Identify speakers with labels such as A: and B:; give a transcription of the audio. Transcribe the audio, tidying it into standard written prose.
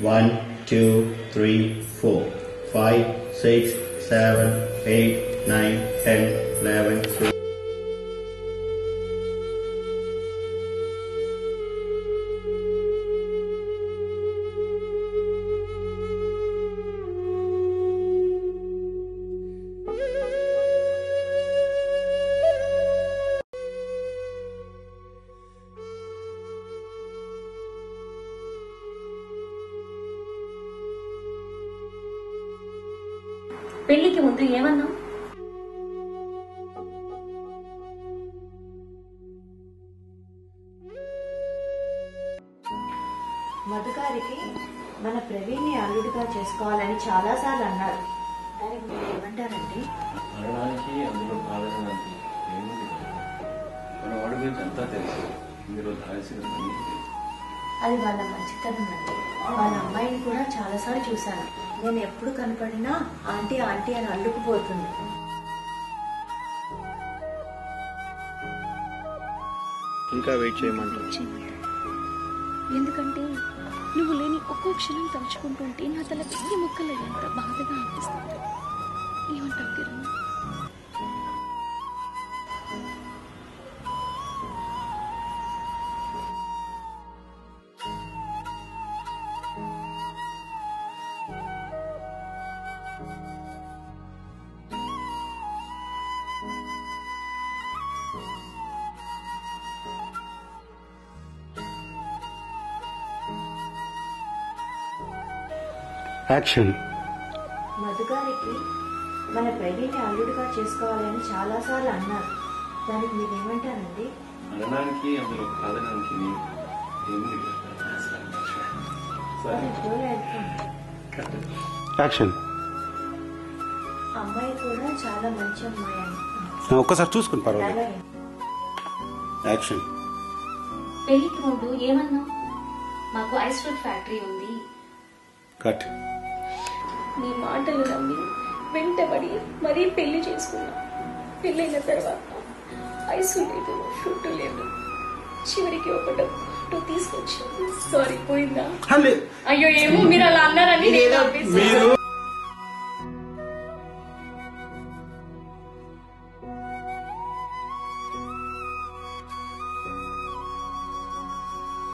A: 1 2 3 4 5 6 7 8 9 10 11 12.
B: పెళ్లికి ముందు ఏమన్నా
C: మధుగారికి మన ప్రవీణ్ని అల్లుడిగా చేసుకోవాలని చాలాసార్లు అన్నారు. దానికి మీరు ఏమంటారండి?
D: అనడానికి అందులో బాధడానికి ఏముంది? మన వాడి గురించి అంతా తెలుసు. ఇందులో దాల్సిన పని లేదు.
C: అది వాళ్ళ మంచితనం అండి. వాళ్ళ అమ్మాయిని కూడా చాలాసార్లు చూశాను. నేను ఎప్పుడు కనపడినా ఆంటీ ఆంటీ అని అల్లుకుపోతుంది.
A: ఇంకా వెయిట్ చేయమంటారు.
B: ఎందుకంటే నువ్వు లేని ఒక్కో క్షణం తలుచుకుంటుంటే నా తల వెయ్యి ముక్కలు ఎంత బాధగా అనిపిస్తుంది. ఏమంటావు కిరణ్?
A: యాక్షన్.
C: మధుగారికి మన ప్రవీణ్ని అల్లుడిగా చేసుకోవాలని చాలాసార్లు అన్నారు. దానికి మీరు ఏమంటారండి?
D: అనడానికి అందులో కాదడానికి ఏముంది?
A: యాక్షన్.
C: అమ్మాయి కూడా చాలా మంచి అమ్మాయి అని.
A: ఒక్కసారి చూసుకుని పర్వాలేదు. యాక్షన్.
B: పెళ్లికి ముందు ఏమన్నా మాకు ఐస్ ఫ్రూట్ ఫ్యాక్టరీ ఉంది.
A: కట్.
B: నీ మాటలు నమ్మి వెంటబడి మరీ పెళ్లి చేసుకున్నా. పెళ్ళైన తర్వాత ఐసు లేదు, ఫ్రూట్ లేదు. చివరికి ఒకటో తీసుకొచ్చి సారీ పోయిందా? అయ్యో ఏమో మీరు అలా అన్నారని
A: మీరు